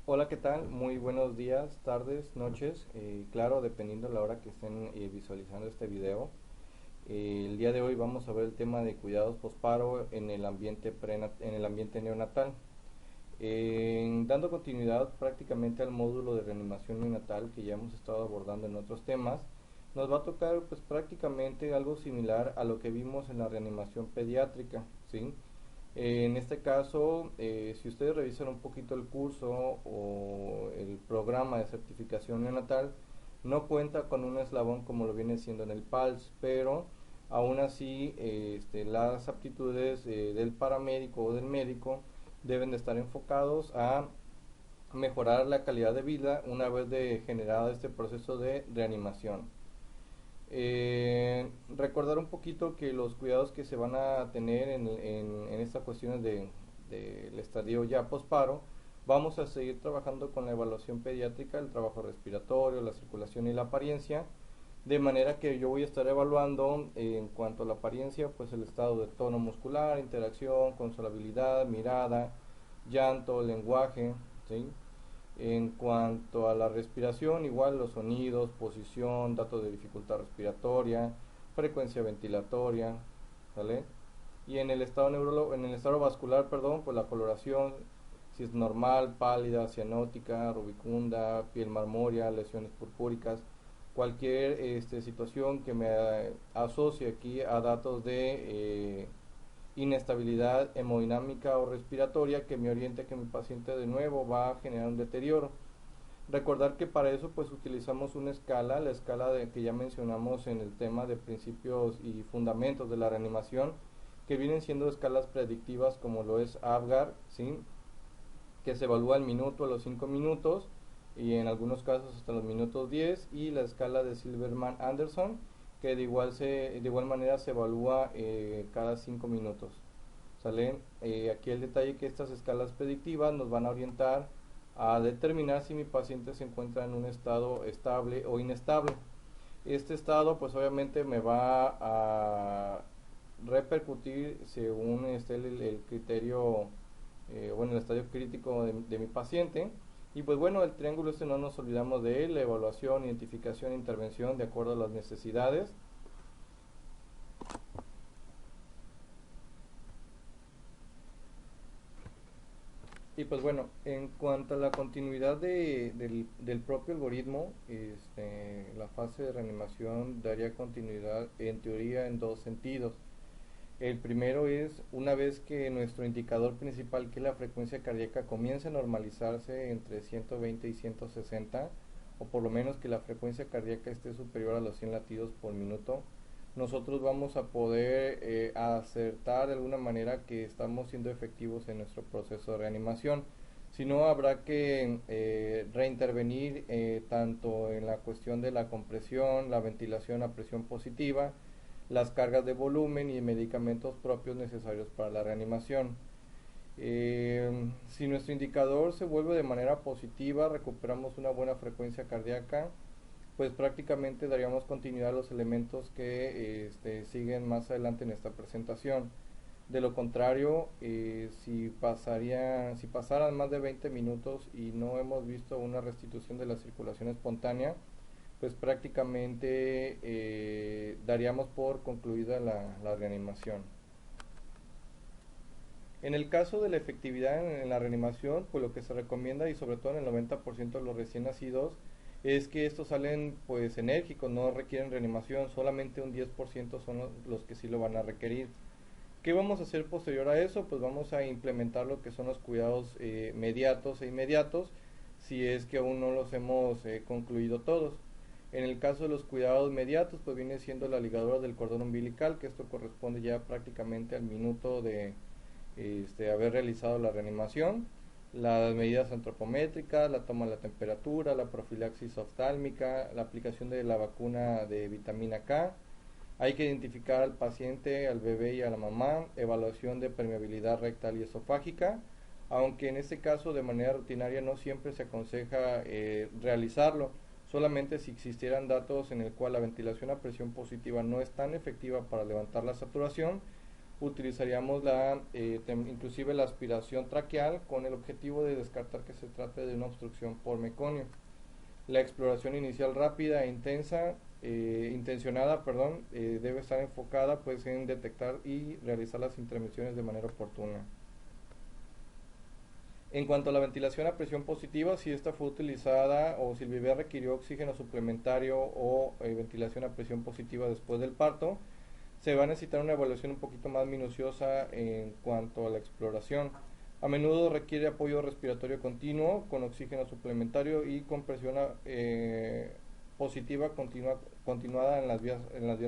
Hola, ¿qué tal? Muy buenos días, tardes, noches. Claro, dependiendo de la hora que estén visualizando este video. El día de hoy vamos a ver el tema de cuidados posparo en el ambiente en el ambiente neonatal. Dando continuidad prácticamente al módulo de reanimación neonatal que ya hemos estado abordando en otros temas, nos va a tocar pues prácticamente algo similar a lo que vimos en la reanimación pediátrica, ¿sí? En este caso, si ustedes revisan un poquito el curso o el programa de certificación neonatal, no cuenta con un eslabón como lo viene siendo en el PALS, pero aún así las aptitudes del paramédico o del médico deben de estar enfocados a mejorar la calidad de vida una vez de generado este proceso de reanimación. Recordar un poquito que los cuidados que se van a tener en estas cuestiones del estadio ya posparo, vamos a seguir trabajando con la evaluación pediátrica, el trabajo respiratorio, la circulación y la apariencia, de manera que yo voy a estar evaluando en cuanto a la apariencia, pues el estado de tono muscular, interacción, consolabilidad, mirada, llanto, lenguaje, ¿sí? En cuanto a la respiración, igual los sonidos, posición, datos de dificultad respiratoria, frecuencia ventilatoria, ¿vale? Y en el estado vascular, perdón, pues la coloración, si es normal, pálida, cianótica, rubicunda, piel marmórea, lesiones purpúricas, cualquier situación que me asocie aquí a datos de inestabilidad hemodinámica o respiratoria que me oriente a que mi paciente de nuevo va a generar un deterioro. Recordar que para eso pues utilizamos una escala, la escala que ya mencionamos en el tema de principios y fundamentos de la reanimación, que vienen siendo escalas predictivas como lo es AVGAR, ¿sí? Que se evalúa el minuto a los 5 minutos y en algunos casos hasta los minutos 10, y la escala de Silverman-Anderson, que de igual manera se evalúa cada 5 minutos. ¿Sale? Aquí el detalle que estas escalas predictivas nos van a orientar a determinar si mi paciente se encuentra en un estado estable o inestable. Este estado pues obviamente me va a repercutir según esté el criterio, bueno, el estadio crítico de mi paciente. Y pues bueno, el triángulo este no nos olvidamos de él, la evaluación, identificación e intervención de acuerdo a las necesidades. Y pues bueno, en cuanto a la continuidad del propio algoritmo, la fase de reanimación daría continuidad en teoría en dos sentidos. El primero es una vez que nuestro indicador principal, que es la frecuencia cardíaca, comience a normalizarse entre 120 y 160, o por lo menos que la frecuencia cardíaca esté superior a los 100 latidos por minuto, nosotros vamos a poder acertar de alguna manera que estamos siendo efectivos en nuestro proceso de reanimación. Si no, habrá que reintervenir tanto en la cuestión de la compresión, la ventilación a presión positiva, las cargas de volumen y medicamentos propios necesarios para la reanimación. Si nuestro indicador se vuelve de manera positiva, recuperamos una buena frecuencia cardíaca, pues prácticamente daríamos continuidad a los elementos que siguen más adelante en esta presentación. De lo contrario, si pasaran más de 20 minutos y no hemos visto una restitución de la circulación espontánea, pues prácticamente daríamos por concluida la reanimación. En el caso de la efectividad en la reanimación, pues lo que se recomienda, y sobre todo en el 90% de los recién nacidos, es que estos salen pues enérgicos, no requieren reanimación, solamente un 10% son los que sí lo van a requerir. ¿Qué vamos a hacer posterior a eso? Pues vamos a implementar lo que son los cuidados mediatos e inmediatos, si es que aún no los hemos concluido todos. En el caso de los cuidados mediatos, pues viene siendo la ligadura del cordón umbilical, que esto corresponde ya prácticamente al minuto de haber realizado la reanimación, las medidas antropométricas, la toma de la temperatura, la profilaxis oftálmica, la aplicación de la vacuna de vitamina K. Hay que identificar al paciente, al bebé y a la mamá, evaluación de permeabilidad rectal y esofágica, aunque en este caso de manera rutinaria no siempre se aconseja realizarlo, solamente si existieran datos en el cual la ventilación a presión positiva no es tan efectiva para levantar la saturación, utilizaríamos inclusive la aspiración traqueal con el objetivo de descartar que se trate de una obstrucción por meconio. La exploración inicial rápida e intencionada, debe estar enfocada pues en detectar y realizar las intervenciones de manera oportuna. En cuanto a la ventilación a presión positiva, si esta fue utilizada o si el bebé requirió oxígeno suplementario o ventilación a presión positiva después del parto, se va a necesitar una evaluación un poquito más minuciosa en cuanto a la exploración. A menudo requiere apoyo respiratorio continuo con oxígeno suplementario y con presión positiva continuada en las vías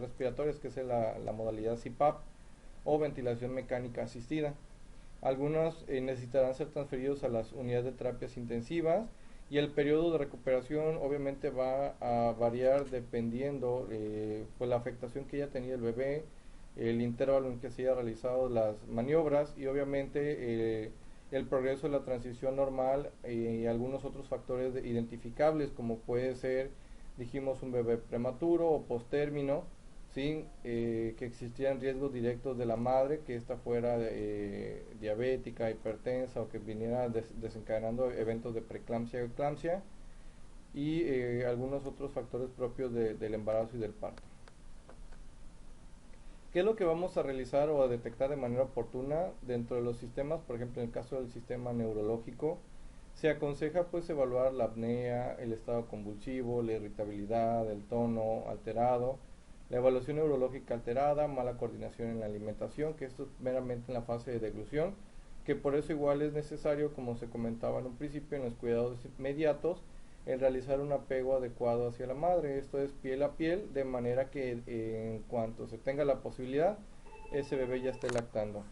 respiratorias, que es la modalidad CPAP o ventilación mecánica asistida. Algunos necesitarán ser transferidos a las unidades de terapias intensivas y el periodo de recuperación obviamente va a variar dependiendo pues la afectación que haya tenido el bebé, el intervalo en que se haya realizado las maniobras y obviamente el progreso de la transición normal y algunos otros factores identificables como puede ser, dijimos, un bebé prematuro o postérmino, sin que existieran riesgos directos de la madre, que ésta fuera diabética, hipertensa o que viniera desencadenando eventos de preeclampsia o eclampsia y algunos otros factores propios del embarazo y del parto. ¿Qué es lo que vamos a realizar o a detectar de manera oportuna dentro de los sistemas? Por ejemplo, en el caso del sistema neurológico, se aconseja pues evaluar la apnea, el estado convulsivo, la irritabilidad, el tono alterado, la evaluación neurológica alterada, mala coordinación en la alimentación, que esto es meramente en la fase de deglución, que por eso igual es necesario, como se comentaba en un principio, en los cuidados inmediatos, el realizar un apego adecuado hacia la madre, esto es piel a piel, de manera que en cuanto se tenga la posibilidad, ese bebé ya esté lactando.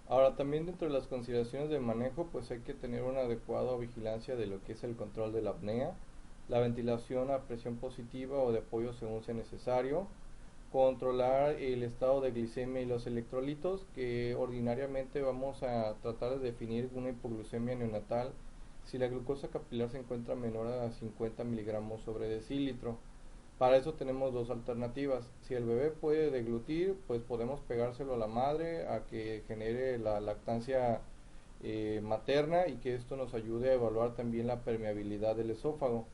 Ahora también dentro de las consideraciones de manejo, pues hay que tener una adecuada vigilancia de lo que es el control de la apnea, la ventilación a presión positiva o de apoyo según sea necesario, controlar el estado de glicemia y los electrolitos, que ordinariamente vamos a tratar de definir una hipoglucemia neonatal si la glucosa capilar se encuentra menor a 50 miligramos sobre decilitro. Para eso tenemos dos alternativas. Si el bebé puede deglutir, pues podemos pegárselo a la madre a que genere la lactancia materna y que esto nos ayude a evaluar también la permeabilidad del esófago.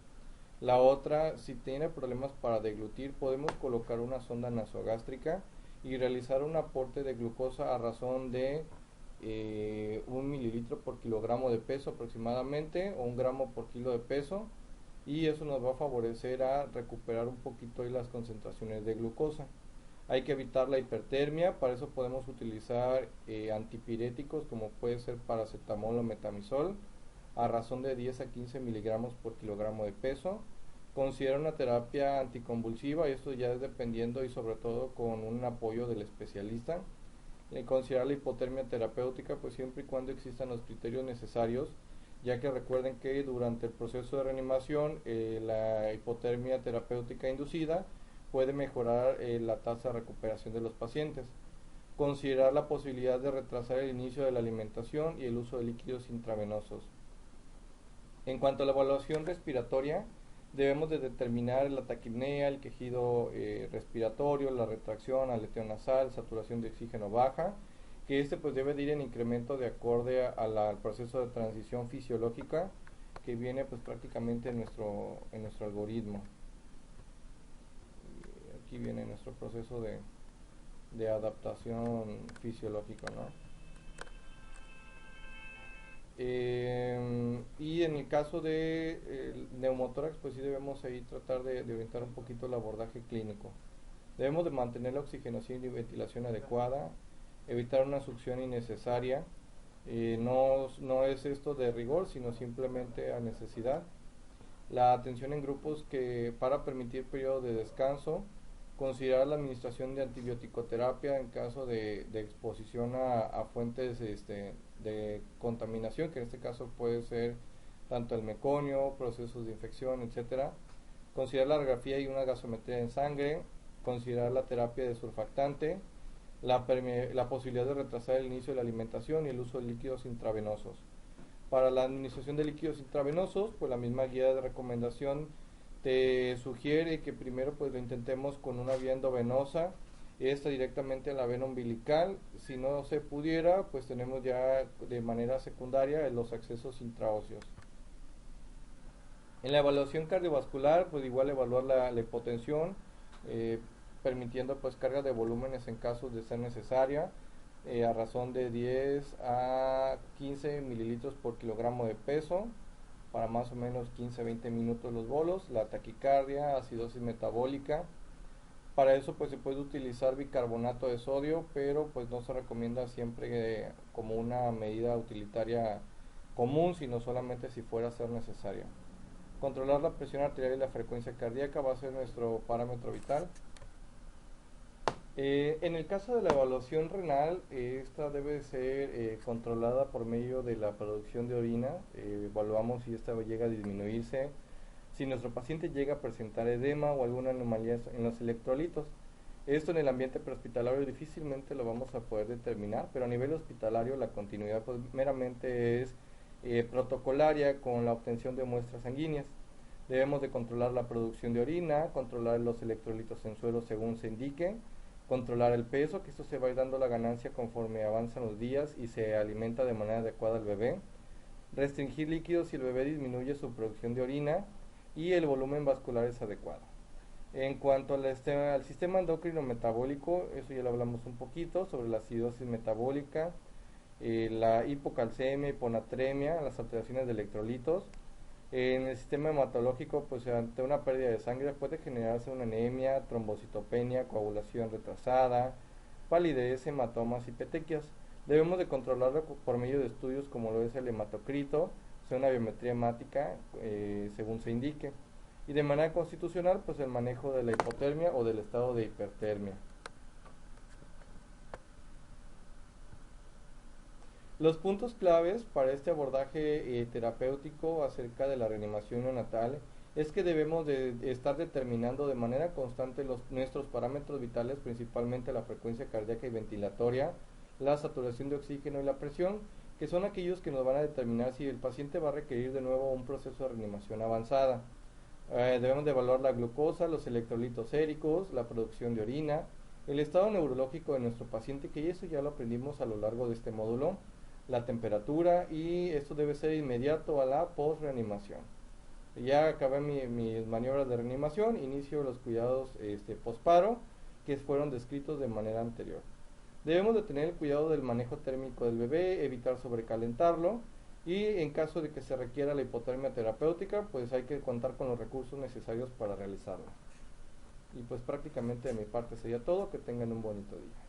La otra, si tiene problemas para deglutir, podemos colocar una sonda nasogástrica y realizar un aporte de glucosa a razón de 1 mililitro por kilogramo de peso aproximadamente o 1 gramo por kilo de peso, y eso nos va a favorecer a recuperar un poquito las concentraciones de glucosa. Hay que evitar la hipertermia, para eso podemos utilizar antipiréticos como puede ser paracetamol o metamizol a razón de 10 a 15 miligramos por kilogramo de peso. Considera una terapia anticonvulsiva, y esto ya es dependiendo y sobre todo con un apoyo del especialista. Considerar la hipotermia terapéutica, pues siempre y cuando existan los criterios necesarios, ya que recuerden que durante el proceso de reanimación la hipotermia terapéutica inducida puede mejorar la tasa de recuperación de los pacientes. Considerar la posibilidad de retrasar el inicio de la alimentación y el uso de líquidos intravenosos. En cuanto a la evaluación respiratoria, debemos de determinar la taquipnea, el quejido respiratorio, la retracción, aleteo nasal, saturación de oxígeno baja, que pues debe de ir en incremento de acorde al proceso de transición fisiológica que viene pues prácticamente en nuestro algoritmo. Aquí viene nuestro proceso de adaptación fisiológico, ¿no? Y en el caso de neumotórax, pues sí debemos ahí tratar de orientar un poquito el abordaje clínico. Debemos de mantener la oxigenación y ventilación adecuada, evitar una succión innecesaria. No es esto de rigor, sino simplemente a necesidad. La atención en grupos para permitir periodos de descanso. Considerar la administración de antibiótico-terapia en caso de exposición a fuentes de contaminación, que en este caso puede ser tanto el meconio, procesos de infección, etcétera. Considerar la radiografía y una gasometría en sangre. Considerar la terapia de surfactante, la posibilidad de retrasar el inicio de la alimentación y el uso de líquidos intravenosos. Para la administración de líquidos intravenosos, pues la misma guía de recomendación te sugiere que primero pues lo intentemos con una vía endovenosa esta directamente a la vena umbilical. Si no se pudiera, pues tenemos ya de manera secundaria los accesos intraóseos. En la evaluación cardiovascular, pues igual evaluar la hipotensión, eh, permitiendo pues carga de volúmenes en casos de ser necesaria, a razón de 10 a 15 mililitros por kilogramo de peso, para más o menos 15-20 minutos los bolos, la taquicardia, acidosis metabólica. Para eso pues se puede utilizar bicarbonato de sodio, pero pues no se recomienda siempre como una medida utilitaria común, sino solamente si fuera a ser necesario. Controlar la presión arterial y la frecuencia cardíaca va a ser nuestro parámetro vital. En el caso de la evaluación renal, esta debe ser controlada por medio de la producción de orina. Evaluamos si esta llega a disminuirse, si nuestro paciente llega a presentar edema o alguna anomalía en los electrolitos. Esto en el ambiente prehospitalario difícilmente lo vamos a poder determinar, pero a nivel hospitalario la continuidad pues meramente es protocolaria con la obtención de muestras sanguíneas. Debemos de controlar la producción de orina, controlar los electrolitos en suero según se indique, controlar el peso, que esto se va a ir dando la ganancia conforme avanzan los días y se alimenta de manera adecuada al bebé, restringir líquidos si el bebé disminuye su producción de orina y el volumen vascular es adecuado. En cuanto al sistema endocrino metabólico, eso ya lo hablamos un poquito, sobre la acidosis metabólica, la hipocalcemia, hiponatremia, las alteraciones de electrolitos. En el sistema hematológico, pues ante una pérdida de sangre puede generarse una anemia, trombocitopenia, coagulación retrasada, palidez, hematomas y petequias. Debemos de controlarlo por medio de estudios como lo es el hematocrito, o sea, una biometría hemática, según se indique. Y de manera constitucional, pues el manejo de la hipotermia o del estado de hipertermia. Los puntos claves para este abordaje terapéutico acerca de la reanimación neonatal es que debemos de estar determinando de manera constante nuestros parámetros vitales, principalmente la frecuencia cardíaca y ventilatoria, la saturación de oxígeno y la presión, que son aquellos que nos van a determinar si el paciente va a requerir de nuevo un proceso de reanimación avanzada. Debemos de evaluar la glucosa, los electrolitos séricos, la producción de orina, el estado neurológico de nuestro paciente, que eso ya lo aprendimos a lo largo de este módulo, la temperatura, y esto debe ser inmediato a la post-reanimación. Ya acabé mis maniobras de reanimación, inicio los cuidados posparo, que fueron descritos de manera anterior. Debemos de tener el cuidado del manejo térmico del bebé, evitar sobrecalentarlo, y en caso de que se requiera la hipotermia terapéutica, pues hay que contar con los recursos necesarios para realizarla. Y pues prácticamente de mi parte sería todo. Que tengan un bonito día.